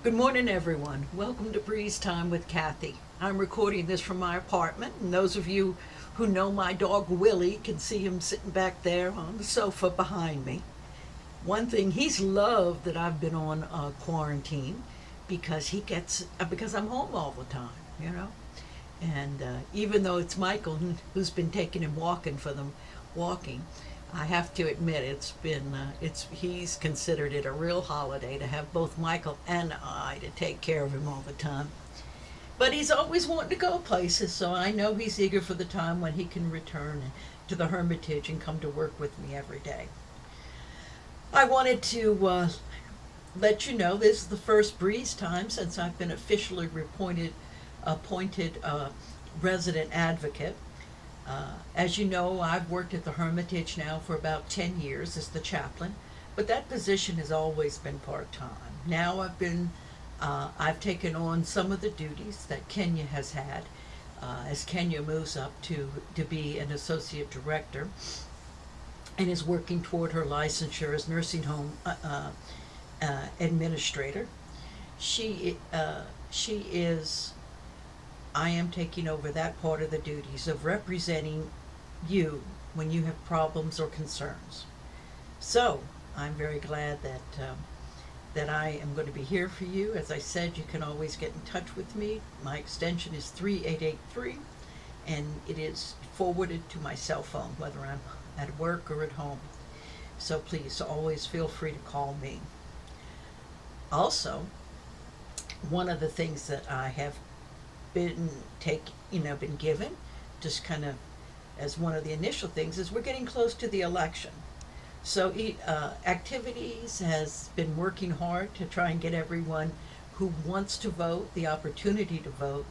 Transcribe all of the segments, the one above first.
Good morning, everyone. Welcome to Breeze Time with Kathy. I'm recording this from my apartment, and those of you who know my dog Willie can see him sitting back there on the sofa behind me. One thing he's loved that I've been on quarantine because because I'm home all the time, you know. And even though it's Michael who's been taking him walking for them walking, I have to admit it's he's considered it a real holiday to have both Michael and I to take care of him all the time. But he's always wanting to go places, so I know he's eager for the time when he can return to the Hermitage and come to work with me every day. I wanted to let you know this is the first Breeze Time since I've been officially appointed resident advocate. As you know, I've worked at the Hermitage now for about 10 years as the chaplain, but that position has always been part-time. Now I've taken on some of the duties that Kenya has had as Kenya moves up to be an associate director and is working toward her licensure as nursing home administrator. She is I am taking over that part of the duties of representing you when you have problems or concerns. So I'm very glad that I am going to be here for you. As I said, you can always get in touch with me. My extension is 3883, and it is forwarded to my cell phone, whether I'm at work or at home. So please always feel free to call me. Also, one of the things that I have been given, just kind of as one of the initial things, is we're getting close to the election. So activities has been working hard to try and get everyone who wants to vote the opportunity to vote.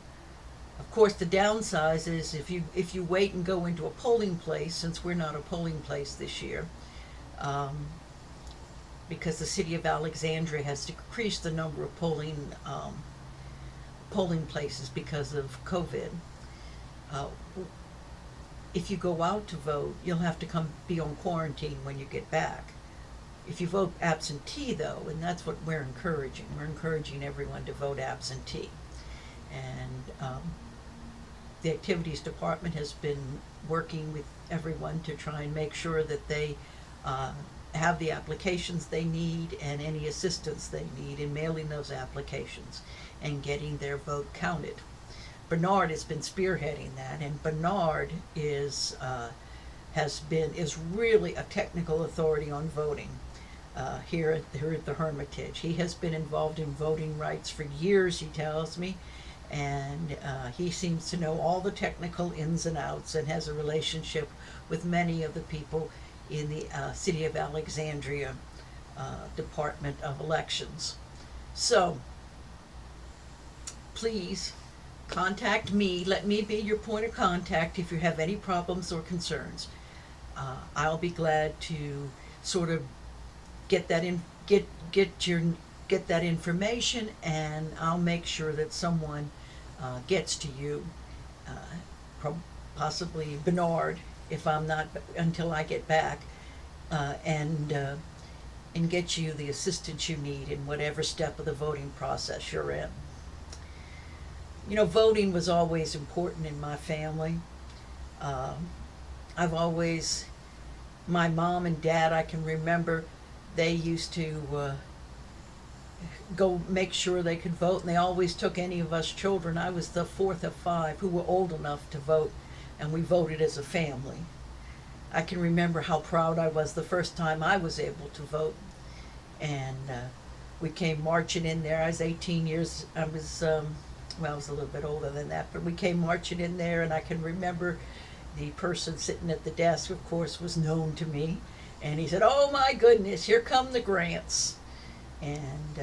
Of course, the downside is if you wait and go into a polling place, since we're not a polling place this year, because the city of Alexandria has decreased the number of polling places because of COVID. Uh, if you go out to vote, you'll have to be on quarantine when you get back. If you vote absentee, though, and that's what we're encouraging everyone to vote absentee. And the activities department has been working with everyone to try and make sure that they have the applications they need and any assistance they need in mailing those applications and getting their vote counted. Bernard has been spearheading that, and Bernard is really a technical authority on voting here at the Hermitage. He has been involved in voting rights for years, he tells me, and he seems to know all the technical ins and outs and has a relationship with many of the people in the City of Alexandria Department of Elections. So please contact me. Let me be your point of contact if you have any problems or concerns. I'll be glad to sort of get that information, and I'll make sure that someone gets to you, possibly Bernard, if I'm not until I get back, and get you the assistance you need in whatever step of the voting process you're in. You know, voting was always important in my family. I've always, my mom and dad, I can remember, they used to go make sure they could vote, and they always took any of us children. I was the fourth of five who were old enough to vote, and we voted as a family. I can remember how proud I was the first time I was able to vote, and we came marching in there. I was 18 years, I was a little bit older than that, but we came marching in there, and I can remember the person sitting at the desk, of course, was known to me, and he said, "Oh my goodness, here come the Grants." And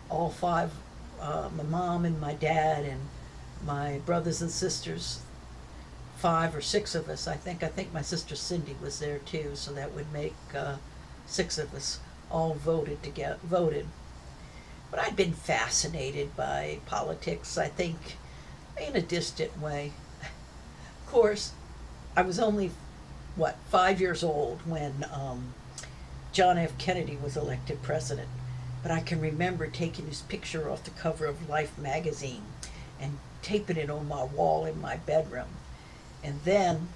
all five, my mom and my dad and my brothers and sisters, 5 or 6 of us, I think my sister Cindy was there too, so that would make 6 of us, all voted. But I'd been fascinated by politics, I think, in a distant way. Of course, I was only, 5 years old when John F. Kennedy was elected president. But I can remember taking his picture off the cover of Life magazine and taping it on my wall in my bedroom. And then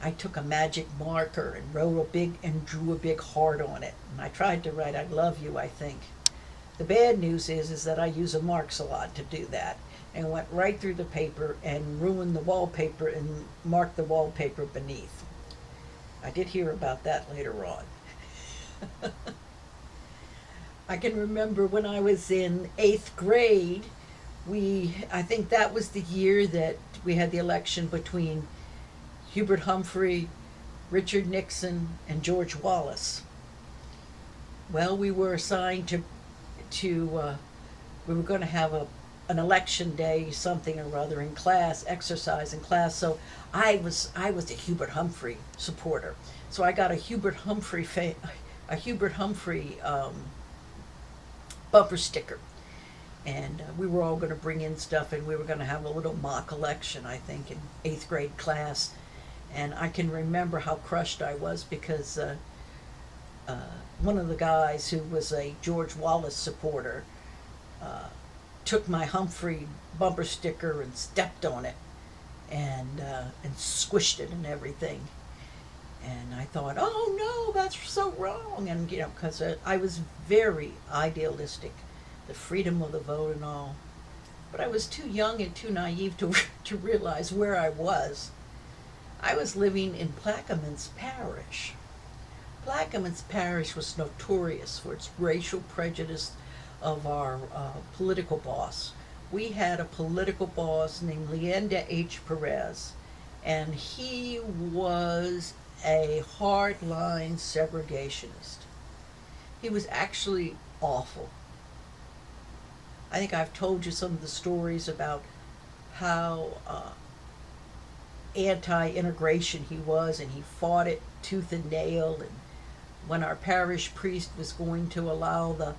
I took a magic marker and drew a big heart on it. And I tried to write "I love you," I think. The bad news is that I use a marks a lot to do that, and went right through the paper and ruined the wallpaper and marked the wallpaper beneath. I did hear about that later on. I can remember when I was in 8th grade, I think that was the year that we had the election between Hubert Humphrey, Richard Nixon, and George Wallace. Well, we were assigned to we were going to have an election day, something or other in class, exercise in class. So I was a Hubert Humphrey supporter. So I got a Hubert Humphrey bumper sticker, and we were all going to bring in stuff, and we were going to have a little mock election, I think, in 8th grade class. And I can remember how crushed I was because one of the guys who was a George Wallace supporter took my Humphrey bumper sticker and stepped on it and squished it and everything. And I thought, oh no, that's so wrong. And, because I was very idealistic, the freedom of the vote and all. But I was too young and too naive to realize where I was. I was living in Plaquemines Parish. Plaquemines Parish was notorious for its racial prejudice of our political boss. We had a political boss named Leanda H. Perez, and he was a hardline segregationist. He was actually awful. I think I've told you some of the stories about how anti-integration he was, and he fought it tooth and nail. And when our parish priest was going to allow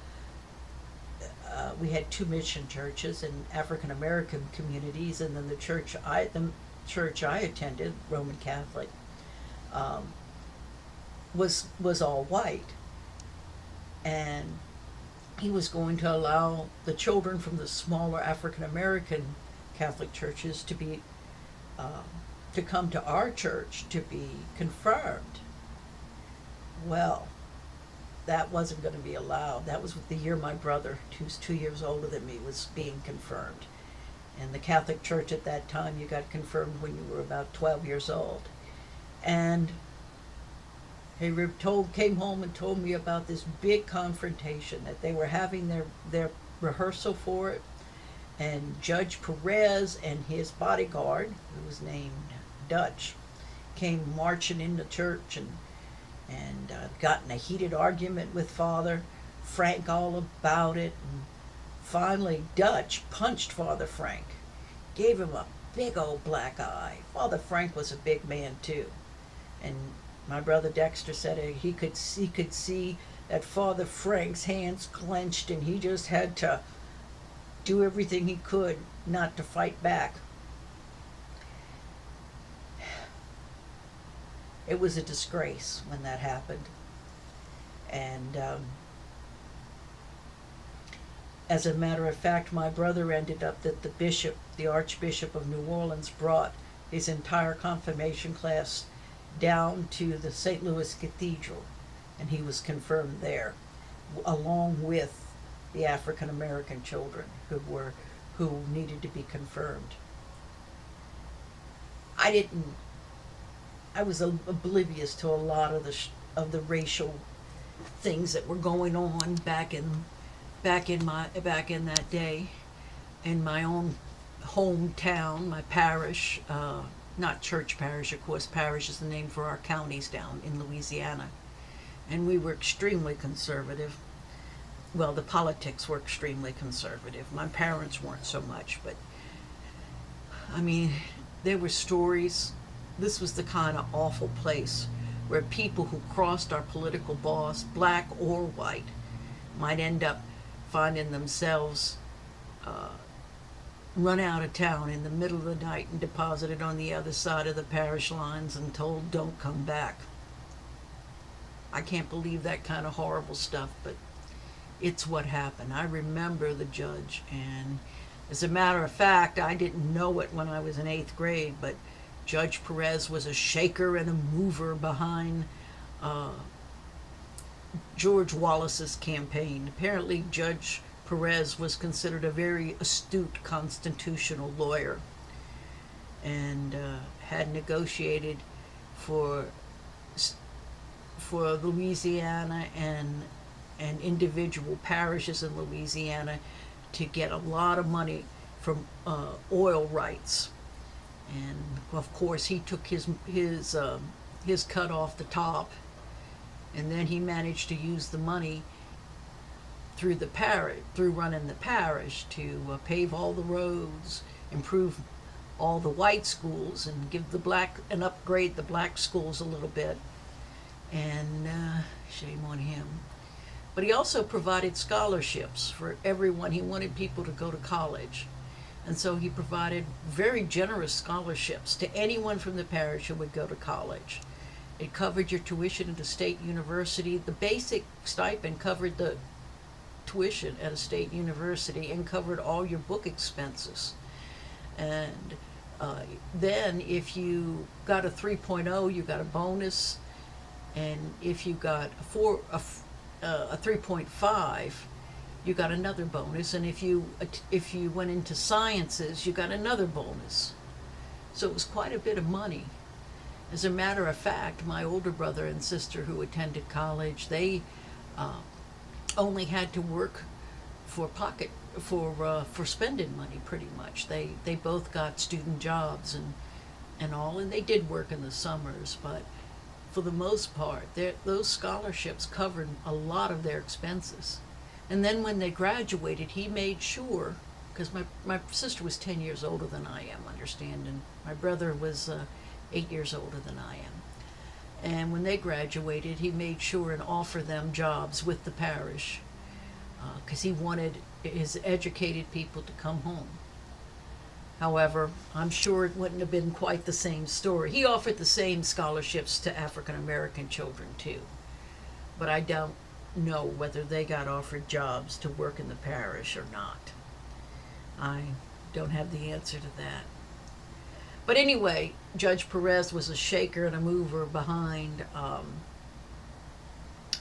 we had 2 mission churches in African American communities, and then the church I attended, Roman Catholic, was all white, and he was going to allow the children from the smaller African American Catholic churches to come to our church to be confirmed. Well, that wasn't going to be allowed. That was the year my brother, who's 2 years older than me, was being confirmed. In the Catholic Church at that time, you got confirmed when you were about 12 years old. And he came home and told me about this big confrontation that they were having their rehearsal for it. And Judge Perez and his bodyguard, who was named Dutch, came marching into church and got in a heated argument with Father Frank all about it. And finally, Dutch punched Father Frank, gave him a big old black eye. Father Frank was a big man too, and my brother Dexter said he could see that Father Frank's hands clenched, and he just had to do everything he could not to fight back. It was a disgrace when that happened. And as a matter of fact, my brother ended up that the Archbishop of New Orleans, brought his entire confirmation class down to the St. Louis Cathedral, and he was confirmed there, along with the African American children who needed to be confirmed. I was oblivious to a lot of the racial things that were going on back in that day, in my own hometown, my parish, not church parish, of course. Parish is the name for our counties down in Louisiana, and we were extremely conservative. Well, the politics were extremely conservative. My parents weren't so much, but I mean, there were stories. This was the kind of awful place where people who crossed our political boss, black or white, might end up finding themselves run out of town in the middle of the night and deposited on the other side of the parish lines and told, don't come back. I can't believe that kind of horrible stuff, but it's what happened. I remember the judge, and as a matter of fact, I didn't know it when I was in 8th grade, but Judge Perez was a shaker and a mover behind uh, George Wallace's campaign. Apparently, Judge Perez was considered a very astute constitutional lawyer, and had negotiated for Louisiana and individual parishes in Louisiana to get a lot of money from oil rights. And of course, he took his cut off the top, and then he managed to use the money through the parish, through running the parish, to pave all the roads, improve all the white schools, and give the black and upgrade the black schools a little bit. And shame on him. But he also provided scholarships for everyone. He wanted people to go to college. And so he provided very generous scholarships to anyone from the parish who would go to college. It covered your tuition at a state university. The basic stipend covered the tuition at a state university and covered all your book expenses. And then if you got a 3.0, you got a bonus. And if you got a 3.5, you got another bonus. And if you went into sciences, you got another bonus. So it was quite a bit of money. As a matter of fact, my older brother and sister who attended college, they only had to work for spending money, pretty much. They both got student jobs and all, and they did work in the summers, but for the most part, those scholarships covered a lot of their expenses. And then when they graduated, he made sure, because my sister was 10 years older than I am, understand, and my brother was 8 years older than I am. And when they graduated, he made sure and offered them jobs with the parish, because he wanted his educated people to come home. However, I'm sure it wouldn't have been quite the same story. He offered the same scholarships to African American children too, but I don't know whether they got offered jobs to work in the parish or not. I don't have the answer to that. But anyway, Judge Perez was a shaker and a mover behind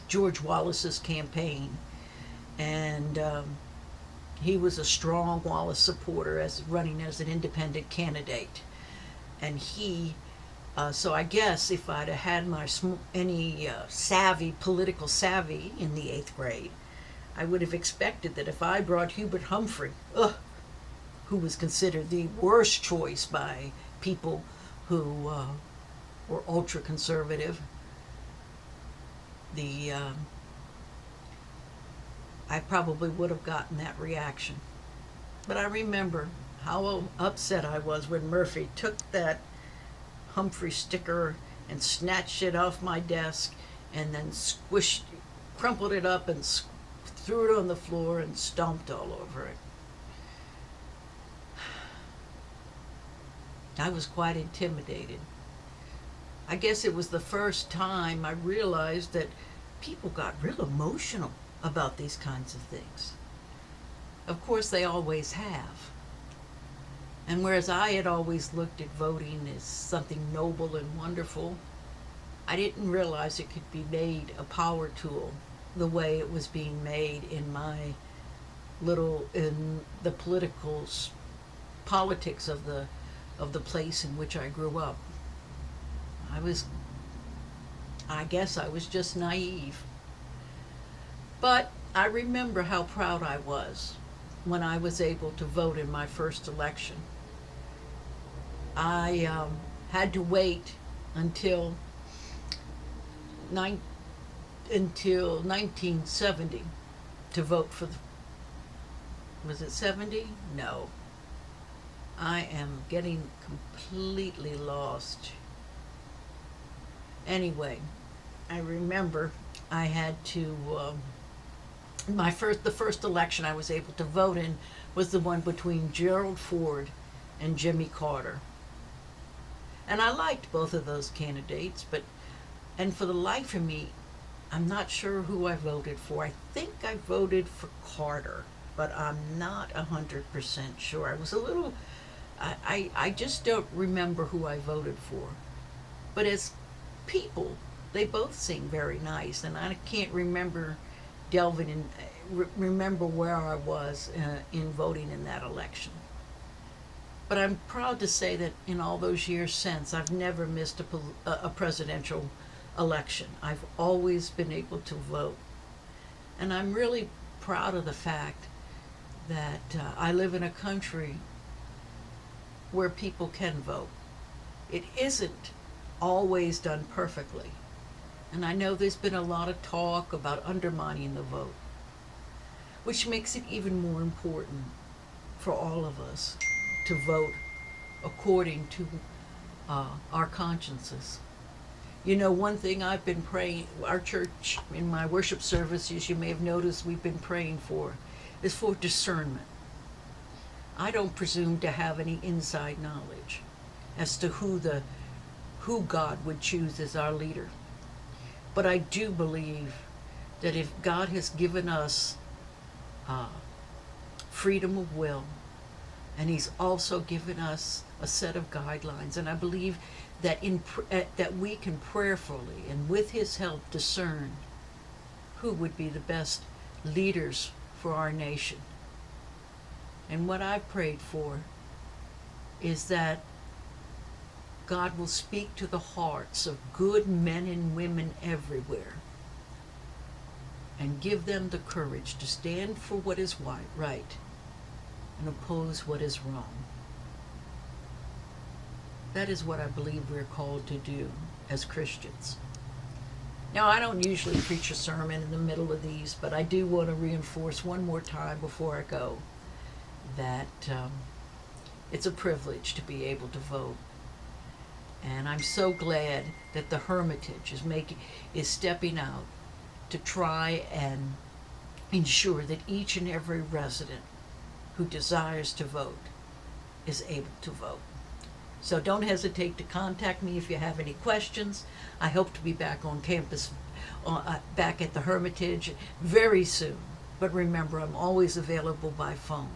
George Wallace's campaign, and he was a strong Wallace supporter as running as an independent candidate. And he, so I guess if I'd have had any political savvy in the 8th grade, I would have expected that if I brought Hubert Humphrey, who was considered the worst choice by people who were ultra conservative, I probably would have gotten that reaction. But I remember how upset I was when Murphy took that Humphrey sticker and snatched it off my desk and then crumpled it up and threw it on the floor and stomped all over it. I was quite intimidated. I guess it was the first time I realized that people got real emotional about these kinds of things. Of course, they always have. And whereas I had always looked at voting as something noble and wonderful, I didn't realize it could be made a power tool the way it was being made in the politics of the place in which I grew up. I guess I was just naive. But I remember how proud I was when I was able to vote in my first election. I had to wait until 1970 to vote for was it 70? No. I am getting completely lost. Anyway, I remember I had to the first election I was able to vote in was the one between Gerald Ford and Jimmy Carter. And I liked both of those candidates, and for the life of me, I'm not sure who I voted for. I think I voted for Carter, but I'm not 100% sure. I was a little, I just don't remember who I voted for. But as people, they both seem very nice, and I can't remember delving in, remember where I was in voting in that election. But I'm proud to say that in all those years since, I've never missed a presidential election. I've always been able to vote. And I'm really proud of the fact that I live in a country where people can vote. It isn't always done perfectly. And I know there's been a lot of talk about undermining the vote, which makes it even more important for all of us to vote according to our consciences. You know, one thing I've been praying, our church, in my worship services, you may have noticed we've been praying for, is for discernment. I don't presume to have any inside knowledge as to who God would choose as our leader. But I do believe that if God has given us freedom of will, and He's also given us a set of guidelines, and I believe that that we can prayerfully and with His help discern who would be the best leaders for our nation. And what I've prayed for is that God will speak to the hearts of good men and women everywhere and give them the courage to stand for what is right and oppose what is wrong. That is what I believe we're called to do as Christians. Now, I don't usually preach a sermon in the middle of these, but I do want to reinforce one more time before I go that it's a privilege to be able to vote. And I'm so glad that the Hermitage is stepping out to try and ensure that each and every resident who desires to vote is able to vote. So don't hesitate to contact me if you have any questions. I hope to be back on campus, back at the Hermitage very soon. But remember, I'm always available by phone.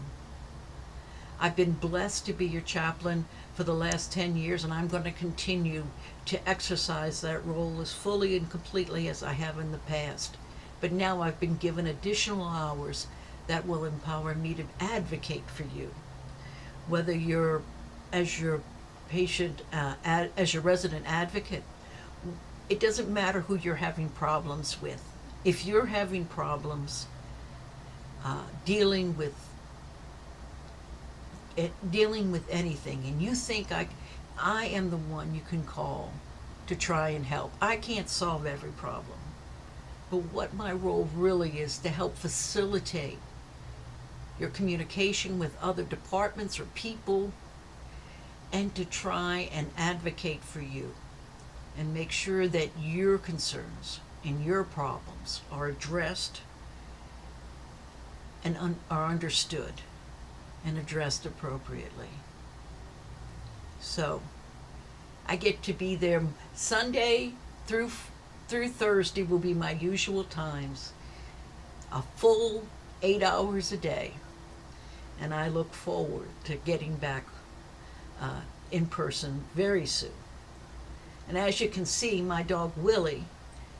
I've been blessed to be your chaplain for the last 10 years, and I'm going to continue to exercise that role as fully and completely as I have in the past. But now I've been given additional hours that will empower me to advocate for you, whether you're as your patient, as your resident advocate. It doesn't matter who you're having problems with. If you're having problems dealing with anything, and you think I am the one you can call to try and help. I can't solve every problem, but what my role really is to help facilitate your communication with other departments or people, and to try and advocate for you and make sure that your concerns and your problems are addressed and are understood and addressed appropriately. So I get to be there Sunday through Thursday will be my usual times, a full 8 hours a day, and I look forward to getting back in person very soon. And as you can see, my dog Willie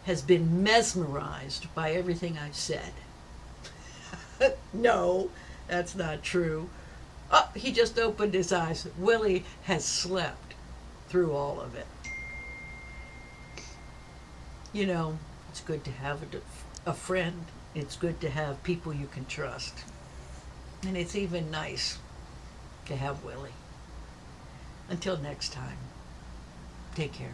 has been mesmerized by everything I've said. No, that's not true. Oh, he just opened his eyes. Willie has slept through all of it. You know, it's good to have a friend. It's good to have people you can trust. And it's even nice to have Willie. Until next time, take care.